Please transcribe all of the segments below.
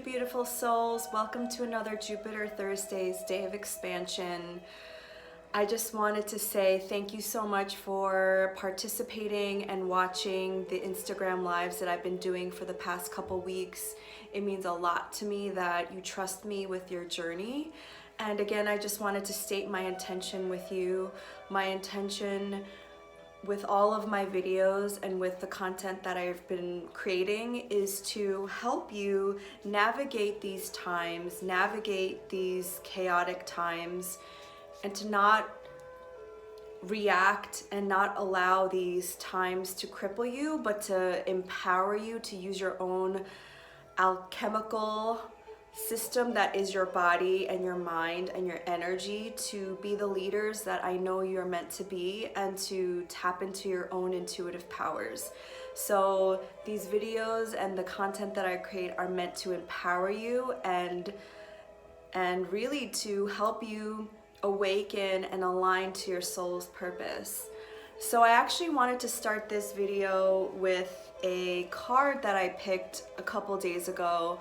you beautiful souls. Welcome to another Jupiter Thursdays Day of Expansion. I just wanted to say thank you so much for participating and watching the Instagram lives that I've been doing for the past couple weeks. It means a lot to me that you trust me with your journey. And again, I just wanted to state my intention with you. My intention with all of my videos and with the content that I've been creating is to help you navigate these times, navigate these chaotic times, and to not react and not allow these times to cripple you, but to empower you to use your own alchemical system that is your body and your mind and your energy to be the leaders that I know you're meant to be and to tap into your own intuitive powers. So these videos and the content that I create are meant to empower you and really to help you awaken and align to your soul's purpose. So I actually wanted to start this video with a card that I picked a couple days ago.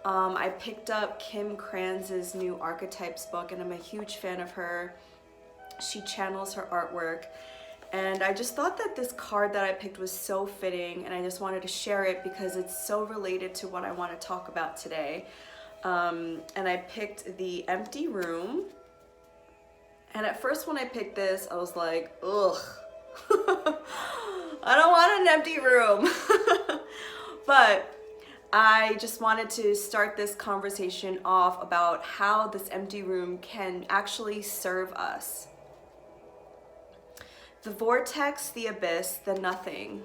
I picked up Kim Kran's new Archetypes book, and I'm a huge fan of her. She channels her artwork, and I just thought that this card that I picked was so fitting, and I just wanted to share it because it's so related to what I want to talk about today. And I picked the Empty Room, and at first when I picked this, I was like, ugh, I don't want an empty room. But I just wanted to start this conversation off about how this empty room can actually serve us. The vortex, the abyss, the nothing.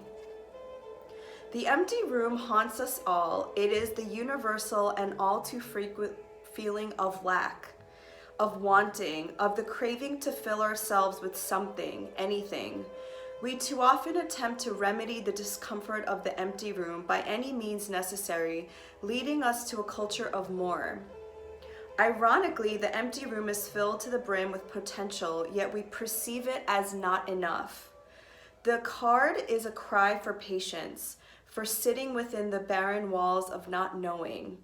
The empty room haunts us all. It is the universal and all too frequent feeling of lack, of wanting, of the craving to fill ourselves with something, anything. We too often attempt to remedy the discomfort of the empty room by any means necessary, leading us to a culture of more. Ironically, the empty room is filled to the brim with potential, yet we perceive it as not enough. The card is a cry for patience, for sitting within the barren walls of not knowing,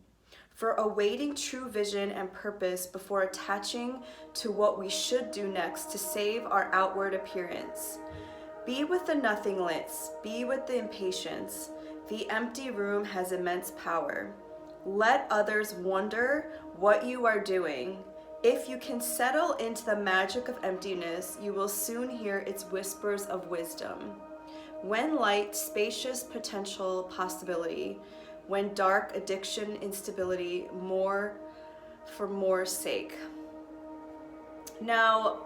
for awaiting true vision and purpose before attaching to what we should do next to save our outward appearance. Be with the nothingness, be with the impatience. The empty room has immense power. Let others wonder what you are doing. If you can settle into the magic of emptiness, you will soon hear its whispers of wisdom. When light, spacious potential possibility. When dark, addiction, instability, more for more's sake. Now,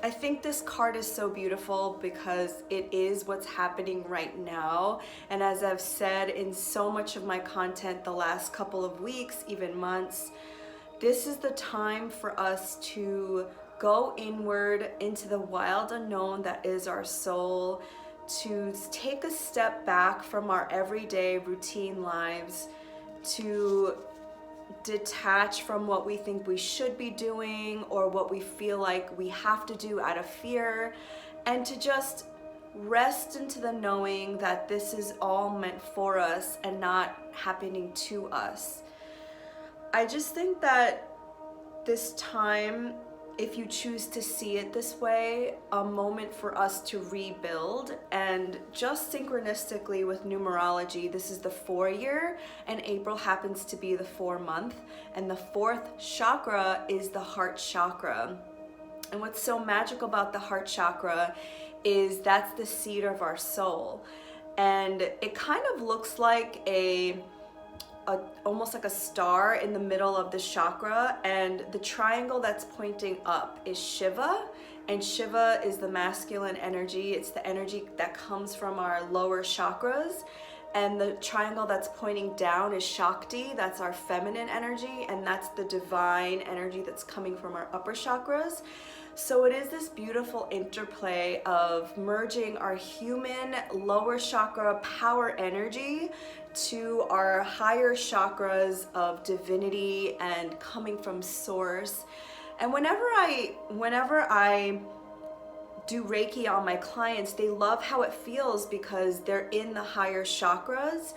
I think this card is so beautiful because it is what's happening right now. And as I've said in so much of my content the last couple of weeks, even months, this is the time for us to go inward into the wild unknown that is our soul, to take a step back from our everyday routine lives, to detach from what we think we should be doing or what we feel like we have to do out of fear, and to just rest into the knowing that this is all meant for us and not happening to us. I just think that this time, if you choose to see it this way, a moment for us to rebuild. And just synchronistically with numerology, this is the 4-year and April happens to be the 4-month, and the 4th chakra is the heart chakra. And what's so magical about the heart chakra is that's the seat of our soul, and it kind of looks like almost like a star in the middle of the chakra, and the triangle that's pointing up is Shiva, and Shiva is the masculine energy. It's the energy that comes from our lower chakras, and the triangle that's pointing down is Shakti. That's our feminine energy, and that's the divine energy that's coming from our upper chakras. So it is this beautiful interplay of merging our human lower chakra power energy to our higher chakras of divinity and coming from source. And whenever I do Reiki on my clients, they love how it feels because they're in the higher chakras,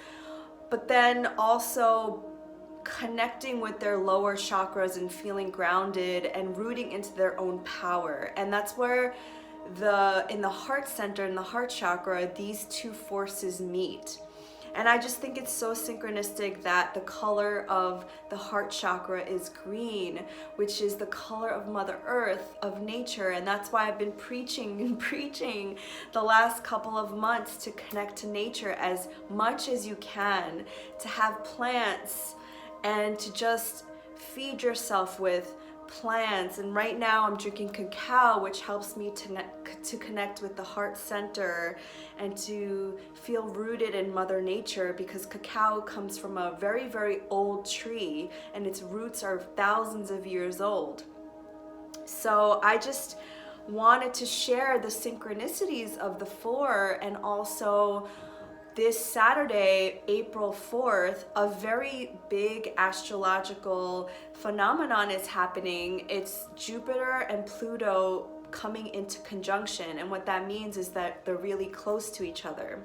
but then also connecting with their lower chakras and feeling grounded and rooting into their own power. And that's where in the heart center, in the heart chakra, these two forces meet. And I just think it's so synchronistic that the color of the heart chakra is green, which is the color of Mother Earth, of nature. And that's why I've been preaching and preaching the last couple of months to connect to nature as much as you can, to have plants and to just feed yourself with plants. And right now I'm drinking cacao, which helps me to connect with the heart center and to feel rooted in Mother Nature, because cacao comes from a very, very old tree and its roots are thousands of years old. So I just wanted to share the synchronicities of the four, and also this Saturday, April 4th, a very big astrological phenomenon is happening. It's Jupiter and Pluto coming into conjunction. And what that means is that they're really close to each other.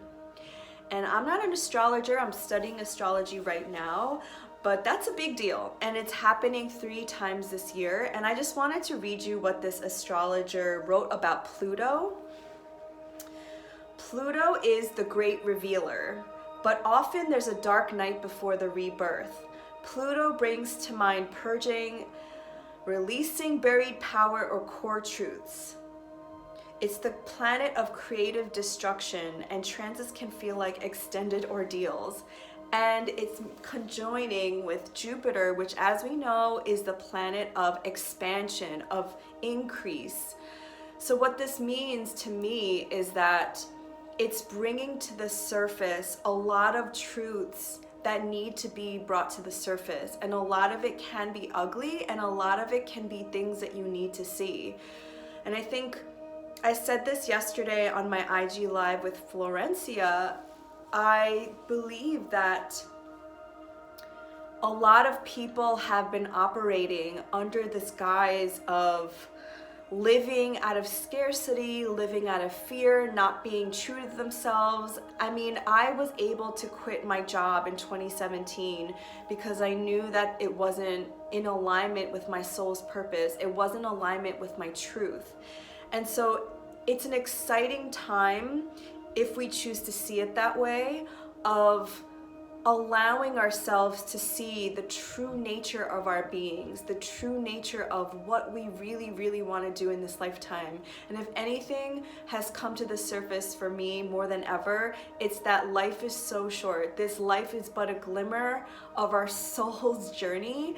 And I'm not an astrologer, I'm studying astrology right now, but that's a big deal. And it's happening 3 times this year. And I just wanted to read you what this astrologer wrote about Pluto. Pluto is the great revealer, but often there's a dark night before the rebirth. Pluto brings to mind purging, releasing buried power or core truths. It's the planet of creative destruction, and transits can feel like extended ordeals. And it's conjoining with Jupiter, which, as we know, is the planet of expansion, of increase. So what this means to me is that it's bringing to the surface a lot of truths that need to be brought to the surface. And a lot of it can be ugly, and a lot of it can be things that you need to see. And I think I said this yesterday on my IG Live with Florencia. I believe that a lot of people have been operating under this guise of living out of scarcity, living out of fear, not being true to themselves. I mean, I was able to quit my job in 2017 because I knew that it wasn't in alignment with my soul's purpose. It wasn't in alignment with my truth. And so it's an exciting time, if we choose to see it that way, of allowing ourselves to see the true nature of our beings, the true nature of what we really, really want to do in this lifetime. And if anything has come to the surface for me more than ever, it's that life is so short. This life is but a glimmer of our soul's journey.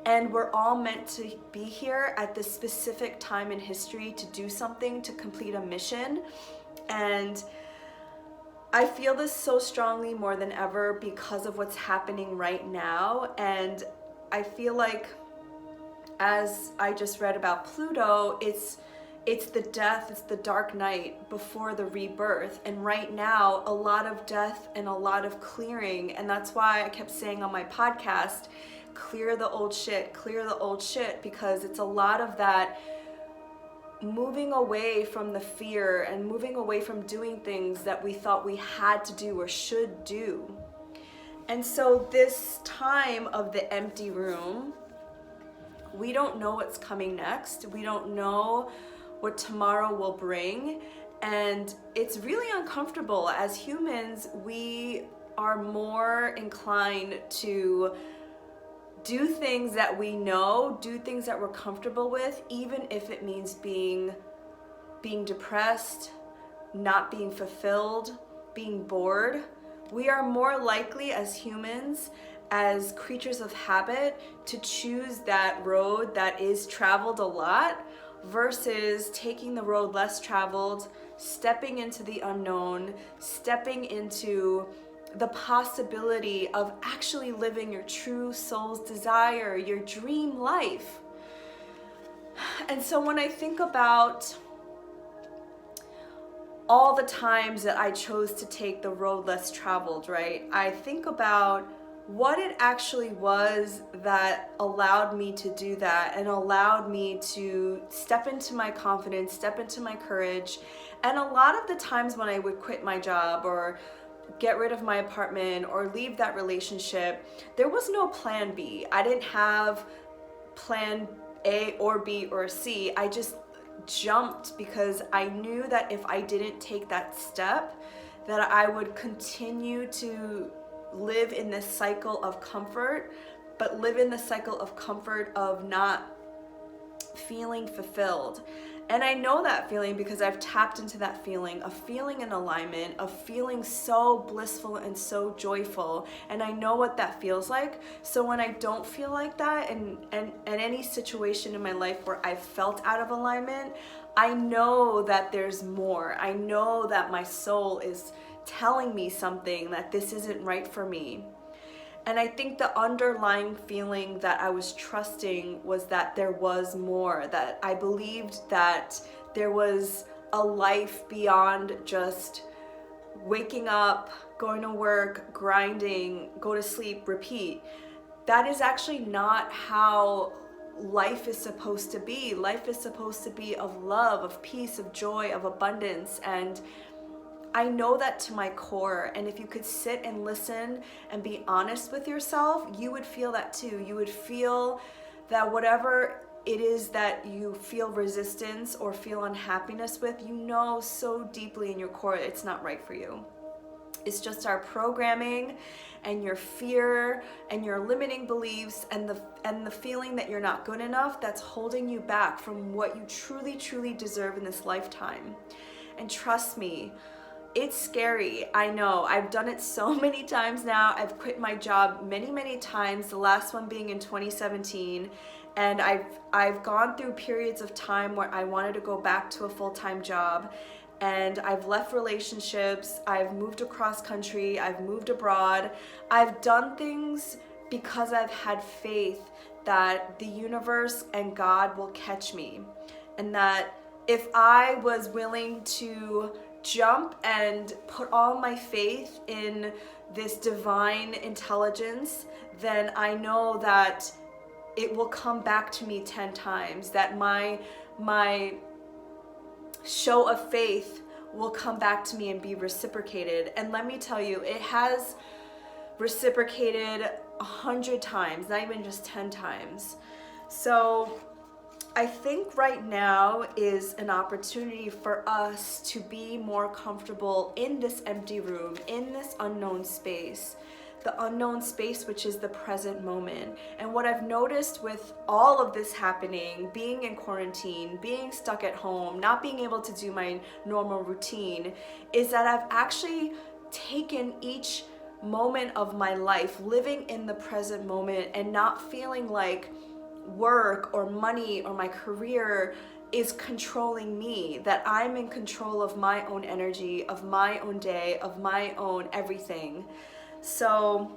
And we're all meant to be here at this specific time in history to do something, to complete a mission. And I feel this so strongly more than ever because of what's happening right now. And I feel like, as I just read about Pluto, it's the death, it's the dark night before the rebirth. And right now, a lot of death and a lot of clearing. And that's why I kept saying on my podcast, clear the old shit, because it's a lot of that moving away from the fear and moving away from doing things that we thought we had to do or should do. And so this time of the empty room, we don't know what's coming next. We don't know what tomorrow will bring. And it's really uncomfortable. As humans, we are more inclined to do things that we know, do things that we're comfortable with, even if it means being depressed, not being fulfilled, being bored. We are more likely as humans, as creatures of habit, to choose that road that is traveled a lot versus taking the road less traveled, stepping into the unknown, stepping into the possibility of actually living your true soul's desire, your dream life. And so when I think about all the times that I chose to take the road less traveled, right? I think about what it actually was that allowed me to do that and allowed me to step into my confidence, step into my courage. And a lot of the times when I would quit my job or get rid of my apartment or leave that relationship, there was no plan B. I didn't have plan A or B or C. I just jumped because I knew that if I didn't take that step, that I would continue to live in this cycle of comfort, but live in the cycle of comfort of not feeling fulfilled. And I know that feeling because I've tapped into that feeling of feeling in alignment, of feeling so blissful and so joyful. And I know what that feels like. So when I don't feel like that, and any situation in my life where I've felt out of alignment, I know that there's more. I know that my soul is telling me something, that this isn't right for me. And I think the underlying feeling that I was trusting was that there was more, that I believed that there was a life beyond just waking up, going to work, grinding, go to sleep, repeat. That is actually not how life is supposed to be. Life is supposed to be of love, of peace, of joy, of abundance. And I know that to my core, and if you could sit and listen and be honest with yourself, you would feel that too. You would feel that whatever it is that you feel resistance or feel unhappiness with, you know so deeply in your core it's not right for you. It's just our programming and your fear and your limiting beliefs and the feeling that you're not good enough that's holding you back from what you truly, truly deserve in this lifetime. And trust me, it's scary. I know. I've done it so many times now. I've quit my job many, many times, the last one being in 2017. And I've gone through periods of time where I wanted to go back to a full-time job. And I've left relationships. I've moved across country. I've moved abroad. I've done things because I've had faith that the universe and God will catch me. And that if I was willing to jump and put all my faith in this divine intelligence, then I know that it will come back to me 10 times, that my show of faith will come back to me and be reciprocated. And let me tell you, it has reciprocated 100 times, not even just 10 times. So I think right now is an opportunity for us to be more comfortable in this empty room, in this unknown space, the unknown space which is the present moment. And what I've noticed with all of this happening, being in quarantine, being stuck at home, not being able to do my normal routine, is that I've actually taken each moment of my life living in the present moment and not feeling like work or money or my career is controlling me, that I'm in control of my own energy, of my own day, of my own everything. So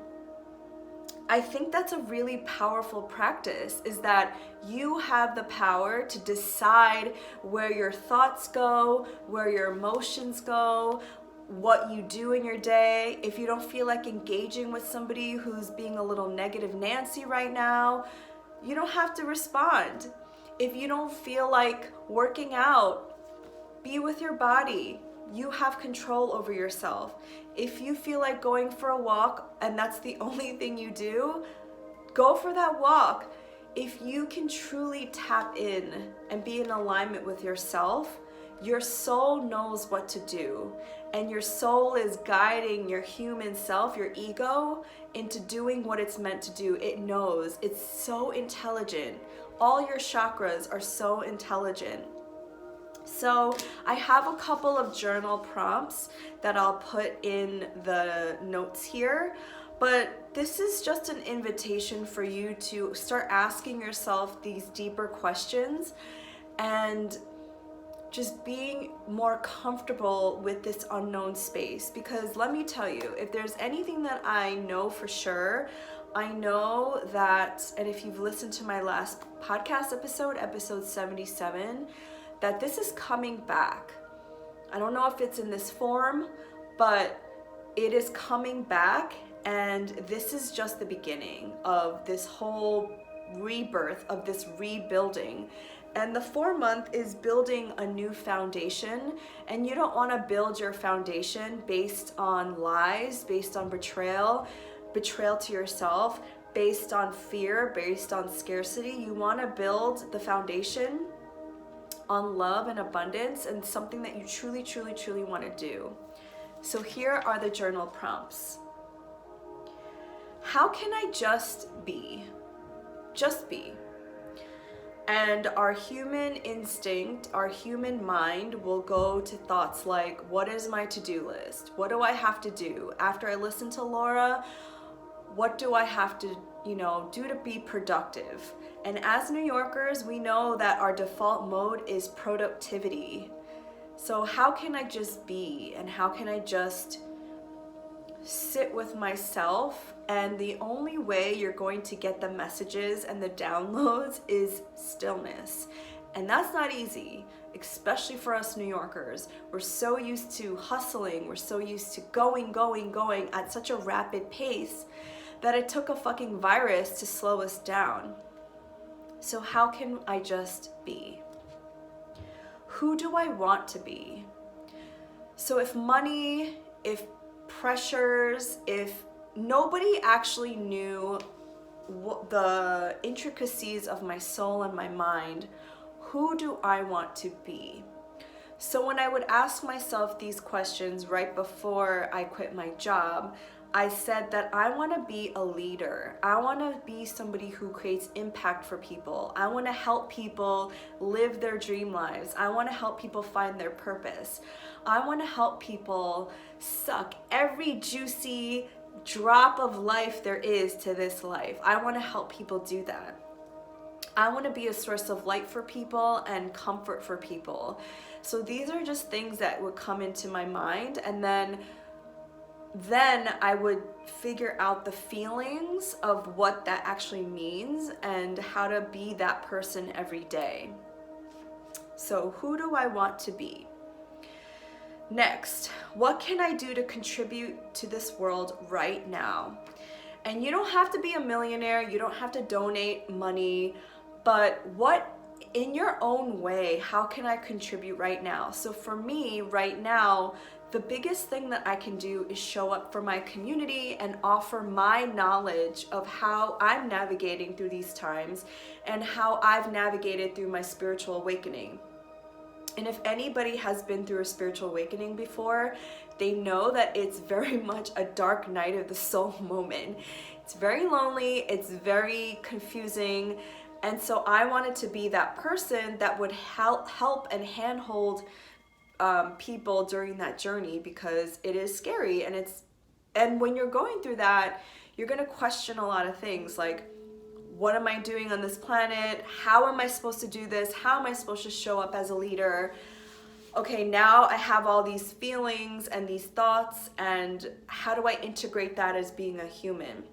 I think that's a really powerful practice, is that you have the power to decide where your thoughts go, where your emotions go, what you do in your day. If you don't feel like engaging with somebody who's being a little negative Nancy right now, you don't have to respond. If you don't feel like working out, be with your body. You have control over yourself. If you feel like going for a walk and that's the only thing you do, go for that walk. If you can truly tap in and be in alignment with yourself, your soul knows what to do. And your soul is guiding your human self, your ego, into doing what it's meant to do. It knows. It's so intelligent. All your chakras are so intelligent. So I have a couple of journal prompts that I'll put in the notes here, but this is just an invitation for you to start asking yourself these deeper questions and just being more comfortable with this unknown space. Because let me tell you, if there's anything that I know for sure, I know that, and if you've listened to my last podcast episode, episode 77, that this is coming back. I don't know if it's in this form, but it is coming back, and this is just the beginning of this whole rebirth, of this rebuilding. And the 4-month is building a new foundation, and you don't want to build your foundation based on lies, based on betrayal to yourself, based on fear, based on scarcity. You want to build the foundation on love and abundance and something that you truly, truly, truly want to do. So here are the journal prompts. How can I just be? Just be. And our human instinct, our human mind will go to thoughts like, what is my to-do list? What do I have to do? After I listen to Laura, what do I have to, do to be productive? And as New Yorkers, we know that our default mode is productivity. So how can I just be? And how can I just sit with myself? And the only way you're going to get the messages and the downloads is stillness. And that's not easy, especially for us New Yorkers. We're so used to hustling. We're so used to going at such a rapid pace that it took a fucking virus to slow us down. So how can I just be? Who do I want to be? So if money, if pressures, if nobody actually knew the intricacies of my soul and my mind, who do I want to be? So when I would ask myself these questions right before I quit my job, I said that I want to be a leader. I want to be somebody who creates impact for people. I want to help people live their dream lives. I want to help people find their purpose. I want to help people suck every juicy drop of life there is to this life. I want to help people do that. I want to be a source of light for people and comfort for people. So these are just things that would come into my mind, and then I would figure out the feelings of what that actually means and how to be that person every day. So who do I want to be? Next, what can I do to contribute to this world right now? And you don't have to be a millionaire, you don't have to donate money, but what in your own way, how can I contribute right now? So for me right now, the biggest thing that I can do is show up for my community and offer my knowledge of how I'm navigating through these times and how I've navigated through my spiritual awakening. And if anybody has been through a spiritual awakening before, they know that it's very much a dark night of the soul moment. It's very lonely, it's very confusing. And so I wanted to be that person that would help and handhold people during that journey, because it is scary, and when you're going through that, you're going to question a lot of things like, what am I doing on this planet? How am I supposed to do this? How am I supposed to show up as a leader? Okay, now I have all these feelings and these thoughts, and how do I integrate that as being a human?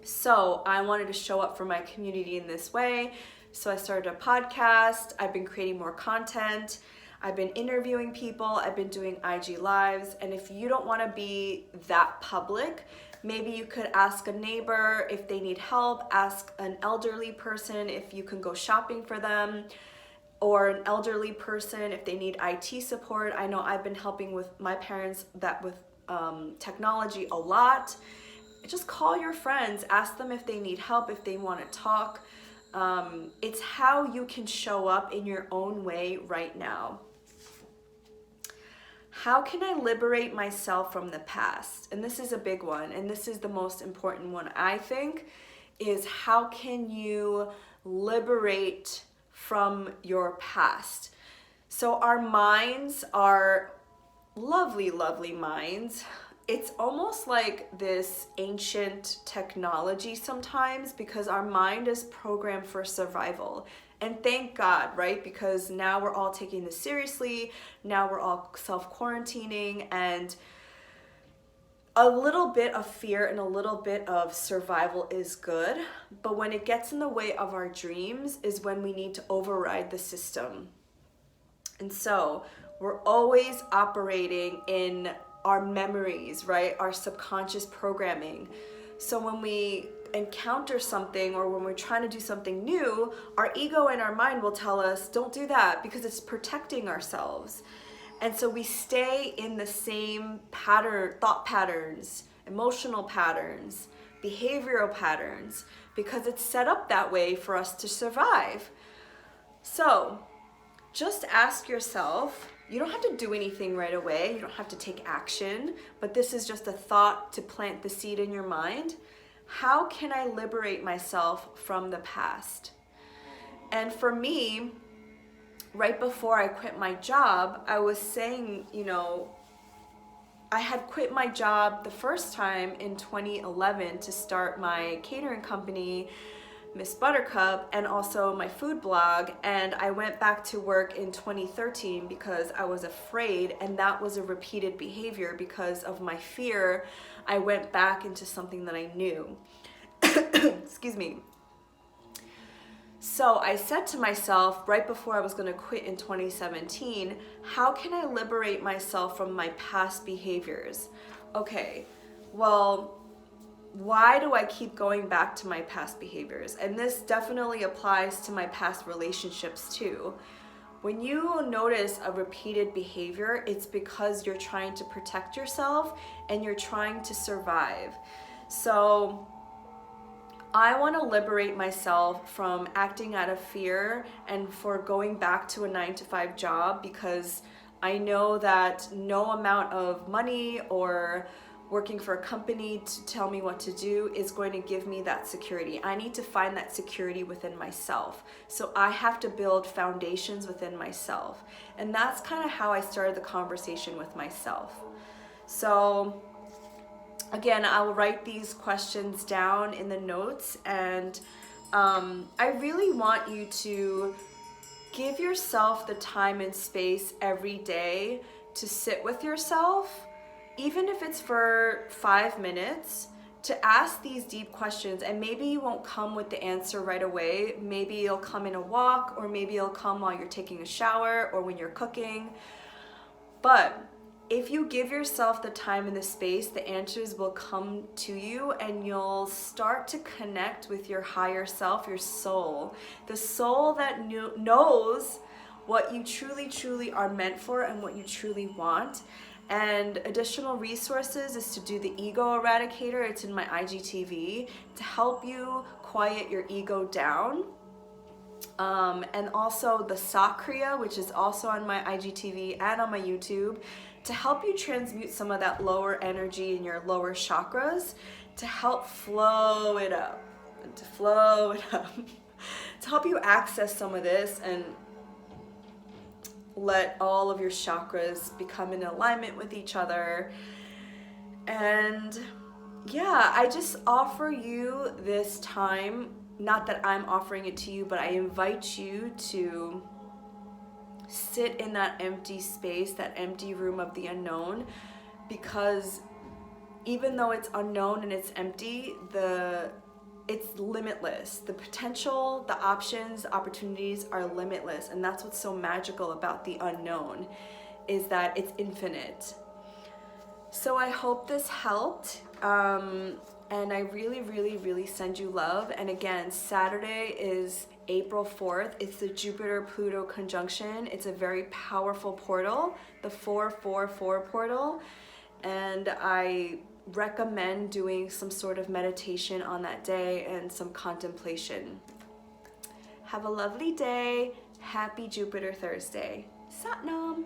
So I wanted to show up for my community in this way. So I started a podcast. I've been creating more content. I've been interviewing people, I've been doing IG lives, and if you don't want to be that public, maybe you could ask a neighbor if they need help, ask an elderly person if you can go shopping for them, or an elderly person if they need IT support. I know I've been helping with my parents with technology a lot. Just call your friends, ask them if they need help, if they want to talk. It's how you can show up in your own way right now. How can I liberate myself from the past? And this is a big one, and this is the most important one, I think, is how can you liberate from your past? So our minds are lovely, lovely minds. It's almost like this ancient technology sometimes, because our mind is programmed for survival. And thank God, right? Because now we're all taking this seriously. Now we're all self-quarantining, and a little bit of fear and a little bit of survival is good. But when it gets in the way of our dreams is when we need to override the system. And so we're always operating in our memories, right? Our subconscious programming. So when we encounter something or when we're trying to do something new, our ego and our mind will tell us, don't do that, because it's protecting ourselves. And so we stay in the same pattern, thought patterns, emotional patterns, behavioral patterns, because it's set up that way for us to survive. So just ask yourself, you don't have to do anything right away, you don't have to take action, but this is just a thought to plant the seed in your mind. How can I liberate myself from the past? And for me, right before I quit my job, I was saying, I had quit my job the first time in 2011 to start my catering company, Miss Buttercup, and also my food blog. And I went back to work in 2013 because I was afraid, and that was a repeated behavior because of my fear. I went back into something that I knew. Excuse me. So I said to myself right before I was going to quit in 2017, how can I liberate myself from my past behaviors? Okay, well, why do I keep going back to my past behaviors? And this definitely applies to my past relationships too. When you notice a repeated behavior, it's because you're trying to protect yourself and you're trying to survive. So I want to liberate myself from acting out of fear and for going back to a 9-to-5 job, because I know that no amount of money or working for a company to tell me what to do is going to give me that security. I need to find that security within myself. So I have to build foundations within myself. And that's kind of how I started the conversation with myself. So again, I'll write these questions down in the notes, and I really want you to give yourself the time and space every day to sit with yourself, even if it's for 5 minutes, to ask these deep questions. And maybe you won't come with the answer right away. Maybe it'll come in a walk, or maybe it'll come while you're taking a shower or when you're cooking. But if you give yourself the time and the space, the answers will come to you, and you'll start to connect with your higher self, your soul, the soul that knows what you truly, truly are meant for and what you truly want. And additional resources is to do the ego eradicator. It's in my IGTV to help you quiet your ego down. And also the Sakriya, which is also on my IGTV and on my YouTube, to help you transmute some of that lower energy in your lower chakras, to help flow it up, and to flow it up, to help you access some of this and let all of your chakras become in alignment with each other. And yeah, I just offer you this time, not that I'm offering it to you, but I invite you to sit in that empty space, that empty room of the unknown, because even though it's unknown and it's empty, it's limitless. The potential, the options, the opportunities are limitless. And that's what's so magical about the unknown, is that it's infinite. So I hope this helped. And I really, really, really send you love. And again, Saturday is April 4th. It's the Jupiter-Pluto conjunction. It's a very powerful portal, the 444 portal. And I recommend doing some sort of meditation on that day and some contemplation. Have a lovely day. Happy Jupiter Thursday. Sat Nam.